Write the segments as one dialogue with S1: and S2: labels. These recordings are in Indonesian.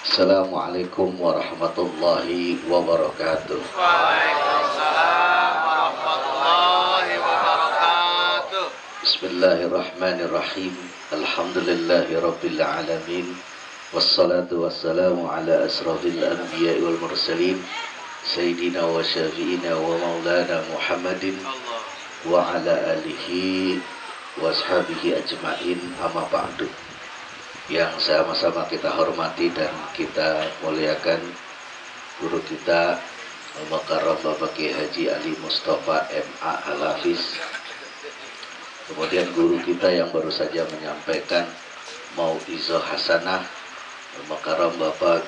S1: Assalamualaikum warahmatullahi wabarakatuh.
S2: Waalaikumsalam warahmatullahi wabarakatuh.
S1: Bismillahirrahmanirrahim. Alhamdulillahi rabbil alamin. Wassalatu wassalamu ala asrafil anbiya wal mursalin Sayyidina wa syafi'ina wa maulana Muhammadin wa ala alihi wa ashabihi ajma'in, amma ba'du. Yang sama-sama kita hormati dan kita muliakan guru kita Al-Mukarram Bapak Kiai Haji Ali Mustafa MA Al-Hafiz. Kemudian guru kita yang baru saja menyampaikan mau'izah hasanah Al-Mukarram Bapak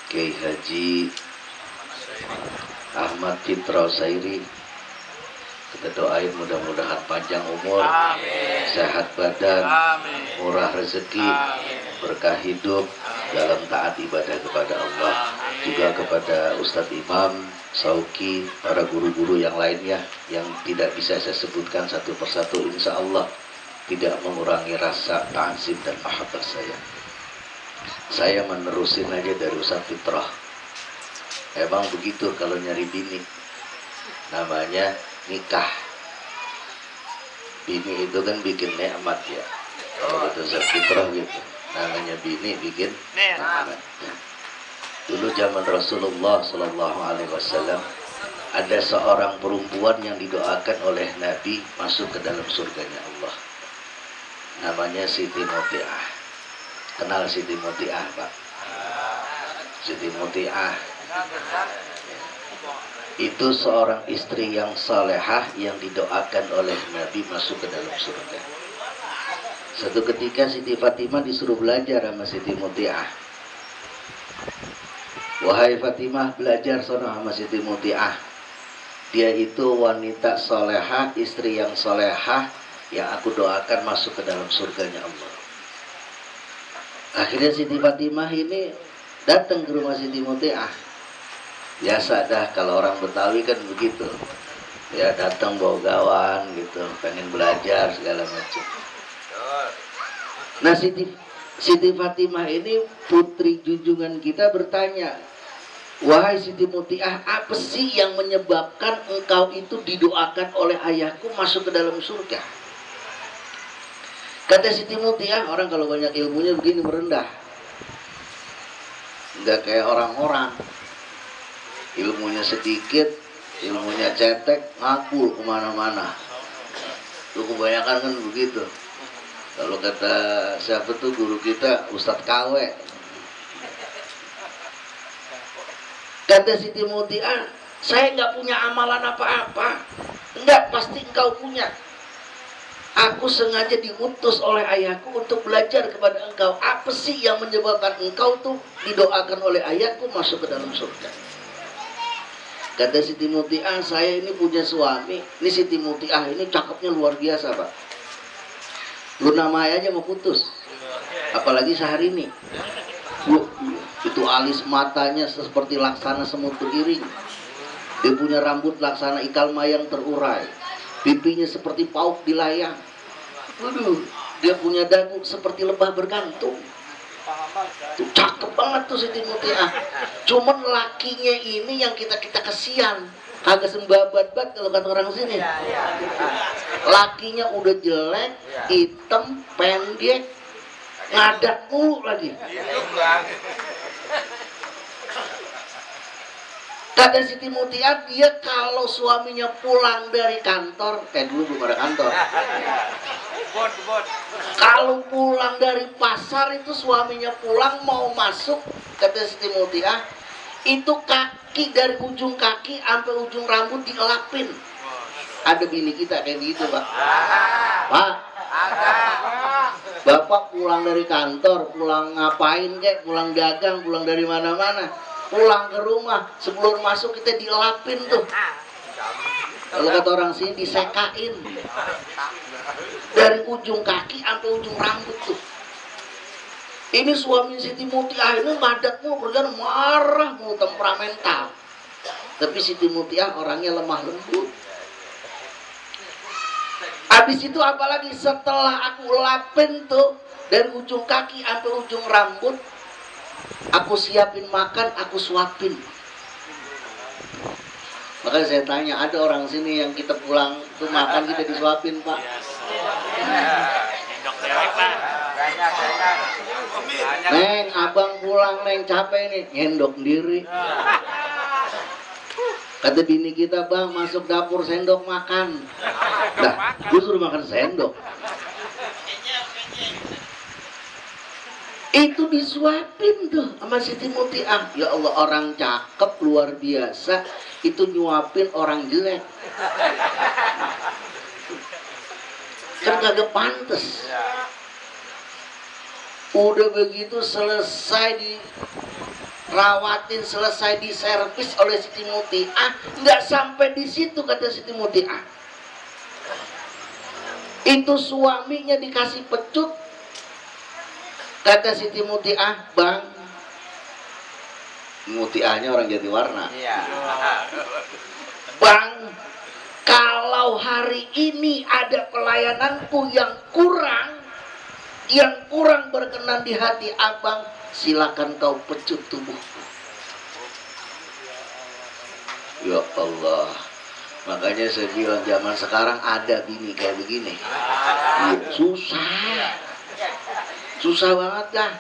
S1: Kiai Haji Ahmad Fitra Sairi. Kita doain mudah-mudahan panjang umur, amin, sehat badan, amin, murah rezeki, amin, berkah hidup, amin, dalam taat ibadah kepada Allah, amin, juga kepada Ustadz Imam, Sauki, para guru-guru yang lainnya yang tidak bisa saya sebutkan satu persatu, insya Allah tidak mengurangi rasa ta'zim dan mahabbah saya. Saya menerusin aja dari Ustadz Fitrah. Emang begitu kalau nyari bini, namanya nikah. Bini itu kan bikin nikmat ya. Kalau itu Ustadz Fitrah gitu, namanya bini bikin nikmat. Dulu zaman Rasulullah Sallallahu Alaihi Wasallam ada seorang perempuan yang didoakan oleh Nabi masuk ke dalam surganya Allah. Namanya Siti Muti'ah. Kenal Siti Muti'ah, Pak? Siti Muti'ah itu seorang istri yang salehah yang didoakan oleh Nabi masuk ke dalam surga. Satu ketika Siti Fatimah disuruh belajar sama Siti Muti'ah. Wahai Fatimah, belajar sono sama Siti Muti'ah. Dia itu wanita salehah, istri yang salehah yang aku doakan masuk ke dalam surganya Allah. Akhirnya Siti Fatimah ini datang ke rumah Siti Muti'ah. Biasa dah kalau orang Betawi kan begitu ya, datang bawa gawan gitu, pengen belajar segala macam. Nah Siti Fatimah ini putri junjungan kita bertanya, wahai Siti Muti'ah, apa sih yang menyebabkan engkau itu didoakan oleh ayahku masuk ke dalam surga? Kata Siti Muti'ah, orang kalau banyak ilmunya begini merendah, nggak kayak orang-orang ilmunya sedikit, ilmunya cetek, ngaku kemana-mana. Itu kebanyakan kan begitu. Kalau kata siapa tuh guru kita, Ustadz KW, kata Siti Muti'ah, saya nggak punya amalan apa-apa. Enggak, pasti engkau punya. Aku sengaja diutus oleh ayahku untuk belajar kepada engkau. Apa sih yang menyebabkan engkau tuh didoakan oleh ayahku masuk ke dalam surga? Kata Siti Muti'ah, saya ini punya suami. Ini Siti Muti'ah ini cakepnya luar biasa, Pak. Luna Maya aja mau putus, apalagi sehari ini. Itu alis matanya seperti laksana semut beriring. Dia punya rambut laksana ikal mayang terurai. Pipinya seperti pauk di layang. Dia punya dagu seperti lebah bergantung. Tuh, cakep banget tuh Siti Muti'ah. Cuman lakinya ini yang kita kesian, kagak sembabat-bat kalau kata orang sini. Lakinya udah jelek, hitam, pendek, ngadak mulu lagi. Kata Siti Muti'ah, dia kalau suaminya pulang dari kantor, dulu belum ada kantor. Kalau pulang dari pasar itu suaminya pulang mau masuk, kata Siti Muti'ah, itu kaki dari ujung kaki sampai ujung rambut dielapin. Ada bini kita kayak gitu, Pak. Pak, Bapak pulang dari kantor, pulang ngapain kek, pulang dagang, pulang dari mana-mana, pulang ke rumah, sebelum masuk kita dielapin tuh. Kalau kata orang sini disekain. Dari ujung kaki sampai ujung rambut tuh. Ini suami Siti Muti'ah ini ngadatnya kerjaan marah, mau temperamental. Tapi Siti Muti'ah orangnya lemah lembut. Habis itu apalagi setelah aku lapin tuh dari ujung kaki sampai ujung rambut, Aku siapin makan, aku suapin. Makanya saya tanya, ada orang sini yang kita pulang tuh makan kita disuapin, Pak? Neng, abang pulang, Neng, capek nih, nyendok sendiri. Kata bini kita, Bang, masuk dapur sendok makan. Nah, gue suruh makan sendok. Itu disuapin tuh sama Siti Mutiah. Ya Allah, orang cakep luar biasa, itu nyuapin orang jelek. Kan kagak pantes. Udah begitu selesai dirawatin, selesai diservis oleh Siti Mutiah, nggak sampai di situ kata Siti Mutiah. Itu suaminya dikasih pecut. Kata Siti Mutiah, Bang, Mutiahnya orang Jatiwarna. Bang, kalau hari ini ada pelayananku yang kurang berkenan di hati abang, silakan kau pecut tubuhku. Ya Allah, makanya saya bilang zaman sekarang ada bini kayak begini. Susah banget dah.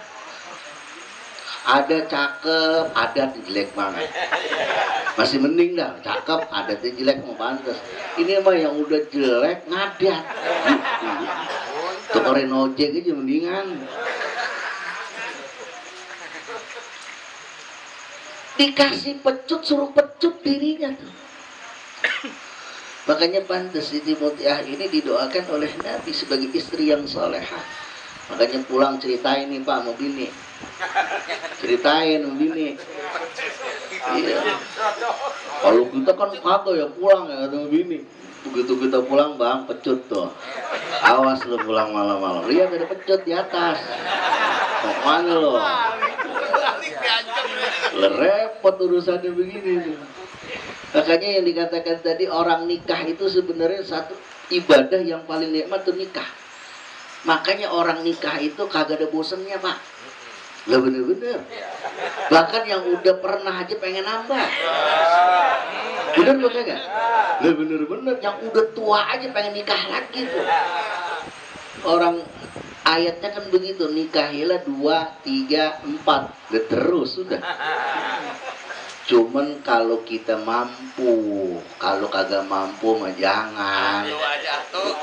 S1: Ada cakep, ada jelek banget. Masih mending dah, cakep, ada jelek mau pantas. Ini mah yang udah jelek ngadat. Tukerin ojek aja mendingan. Dikasih pecut, suruh pecut dirinya tuh. Makanya pantas Siti Mutiah ini didoakan oleh Nabi sebagai istri yang solehah. Makanya pulang ceritain nih Pak mau bini. Ceritain mau bini. Iya. Kalau kita kan kagak ya pulang ya ketemu bini. Begitu kita pulang Bang pecut tuh. Awas lu pulang malam-malam. Lihat ada pecut di atas. Mau mana lo? Repot urusannya begini. Makanya yang dikatakan tadi orang nikah itu sebenarnya satu ibadah yang paling nikmat tuh nikah. Makanya orang nikah itu kagak ada bosennya Pak. Lah bener-bener. Bahkan yang udah pernah aja pengen nambah. Bener bukan gak? Lah bener-bener yang udah tua aja pengen nikah lagi tuh. Orang ayatnya kan begitu, nikahilah 2, 3, 4. Udah terus sudah. Cuman kalau kita mampu, kalau kagak mampu mah jangan.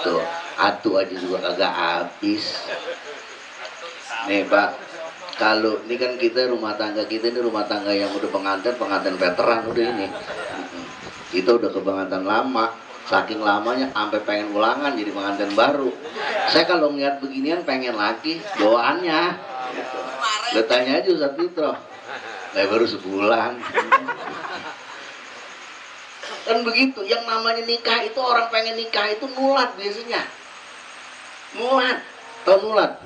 S1: Tuh, atu aja juga kagak habis. Nih Pak, kalau ini kan kita rumah tangga kita ini rumah tangga yang udah pengantin veteran udah ini. Kita udah kepengantin lama, saking lamanya sampai pengen ulangan jadi pengantin baru. Saya kalau ngeliat beginian pengen lagi doaannya. Gitu. Lo tanya aja Ustaz Fitro. Baru sebulan. Kan begitu, yang namanya nikah itu orang pengen nikah itu nulat biasanya. Nulat, tau nulat?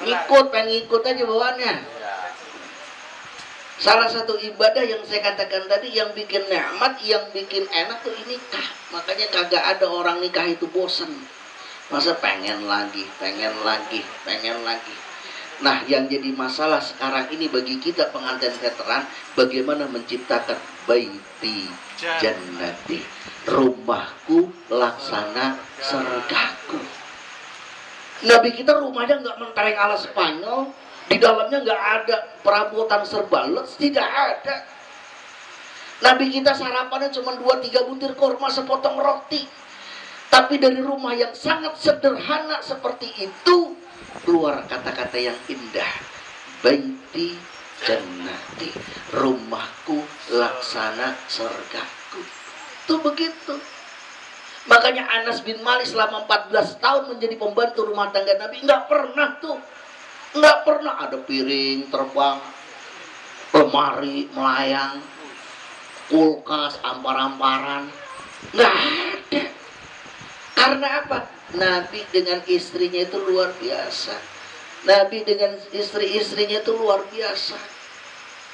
S1: Ngikut, pengen ngikut aja bawaannya. Salah satu ibadah yang saya katakan tadi yang bikin nikmat, yang bikin enak tuh ini nikah. Makanya kagak ada orang nikah itu bosen. Masa pengen lagi. Nah, yang jadi masalah sekarang ini bagi kita pengantin veteran, bagaimana menciptakan baiti jannati, rumahku laksana surgaku. Nabi kita rumahnya nggak mentereng ala Spanyol, di dalamnya nggak ada perabotan serbalet, tidak ada. Nabi kita sarapannya cuma 2-3 butir kurma, sepotong roti. Tapi dari rumah yang sangat sederhana seperti itu keluar kata-kata yang indah. Baiti jannati, rumahku laksana surgaku. Itu begitu. Makanya Anas bin Malik selama 14 tahun menjadi pembantu rumah tangga Nabi, nggak pernah ada piring terbang, lemari melayang, kulkas ampar-amparan, nggak ada. Karena apa? Nabi dengan istrinya itu luar biasa. Nabi dengan istri-istrinya itu luar biasa.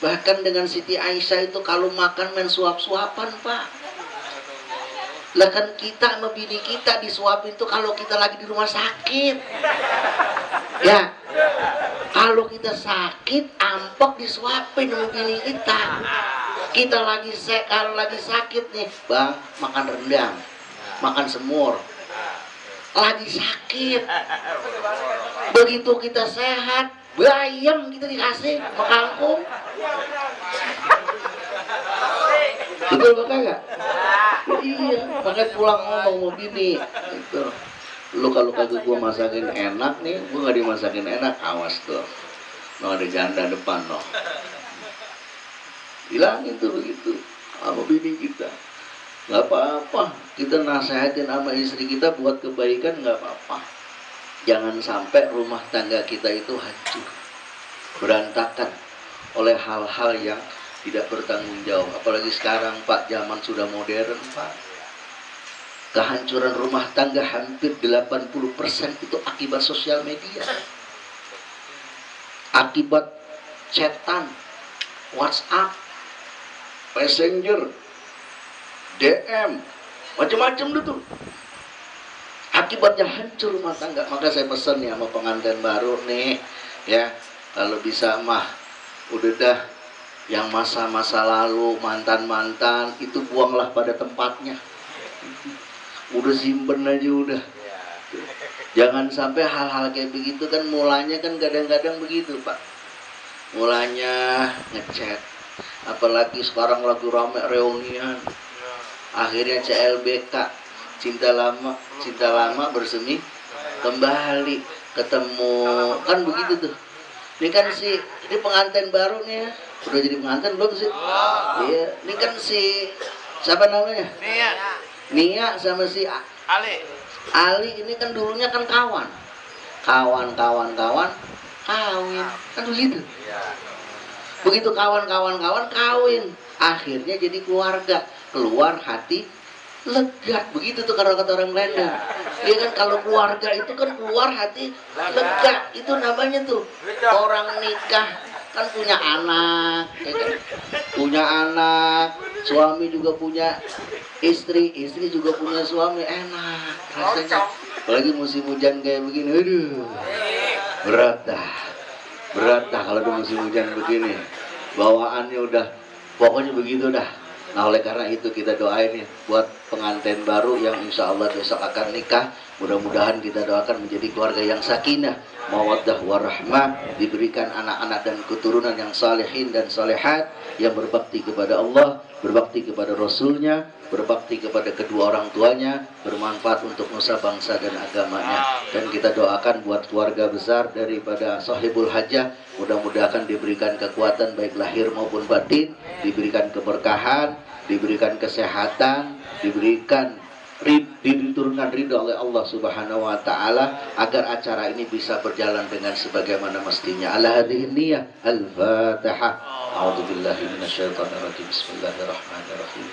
S1: Bahkan dengan Siti Aisyah itu kalau makan main suap-suapan Pak. Lah kan kita sama bini kita disuapin tuh kalau kita lagi di rumah sakit. Ya. Kalau kita sakit, ampek disuapin sama bini kita. Kita kalau lagi sakit nih, bang, makan rendang, makan semur. Lagi sakit. Begitu kita sehat, bayam kita dikasih sama kangkung. Betul apa kagak? Iya, pakai pulang ngomong mau bini. Gitu. Lu kalau kagak gua masakin enak nih, gua nggak dimasakin enak, awas tuh. No ada janda depan no. Bilangin tuh begitu sama bini kita. Nggak apa-apa, kita nasihatin sama istri kita buat kebaikan nggak apa-apa. Jangan sampai rumah tangga kita itu hancur, berantakan oleh hal-hal yang tidak bertanggung jawab. Apalagi sekarang Pak, zaman sudah modern Pak. Kehancuran rumah tangga hampir 80% itu akibat sosial media. Akibat chatan, WhatsApp, Messenger, DM, macam-macam itu. Akibatnya hancur rumah tangga. Maka saya pesan ya sama pengantin baru nih, ya, kalau bisa mah udah dah yang masa-masa lalu, mantan-mantan itu buanglah pada tempatnya. Udah simpen aja udah. Jangan sampai hal-hal kayak begitu kan mulanya kan kadang-kadang begitu Pak. Mulanya ngechat. Apalagi sekarang lagi rame reunian. Akhirnya CLBK, cinta lama bersemi kembali, ketemu kan begitu tuh. Ini kan ini pengantin baru nih ya. Udah jadi pengantin belum sih? Iya, ini kan siapa namanya? Nia sama si Ali ini kan dulunya kan kawan kawin kan begitu. Begitu kawan kawin, akhirnya jadi keluarga, keluar hati lega, begitu tuh kalau kata orang Belanda. Iya kan, kalau keluarga itu kan keluar hati lega, itu namanya tuh orang nikah kan punya anak, ya kan? Punya anak, suami juga punya istri juga punya suami, enak rasanya. Apalagi musim hujan kayak begini, aduh, berat dah kalau di musim hujan begini, bawaannya udah pokoknya begitu dah. Nah oleh karena itu kita doain ya buat pengantin baru yang insya Allah besok akan nikah. Mudah-mudahan kita doakan menjadi keluarga yang sakinah, mawaddah warahmah, diberikan anak-anak dan keturunan yang salihin dan salihat, yang berbakti kepada Allah, berbakti kepada Rasulnya, berbakti kepada kedua orang tuanya, bermanfaat untuk nusa bangsa dan agamanya. Dan kita doakan buat keluarga besar daripada sahibul hajah, mudah-mudahan diberikan kekuatan baik lahir maupun batin, diberikan keberkahan, diberikan kesehatan, diberikan diturunkan ridho oleh Allah Subhanahu wa taala agar acara ini bisa berjalan dengan sebagaimana mestinya. Ala hadhihi niyyah. Al-Fatihah. A'udzubillahi minasyaitonir rajim. Bismillahirrahmanirrahim.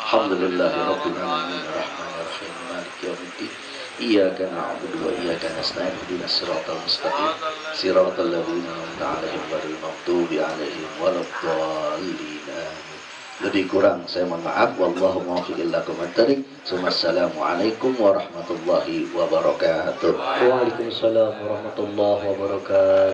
S1: Alhamdulillahirabbil alamin arrahmanir rahim maliki yaumiddin. Iyyaka na'budu wa iyyaka nasta'in ihdinas siratal mustaqim siratal ladzina an'amta 'alaihim ghairil maghdubi 'alaihim waladdallin. Lebih kurang saya mohon maaf. Wallahu muwaffiq ila aqwamit thoriq. Assalamualaikum warahmatullahi wabarakatuh.
S3: Waalaikumsalam warahmatullahi wabarakatuh.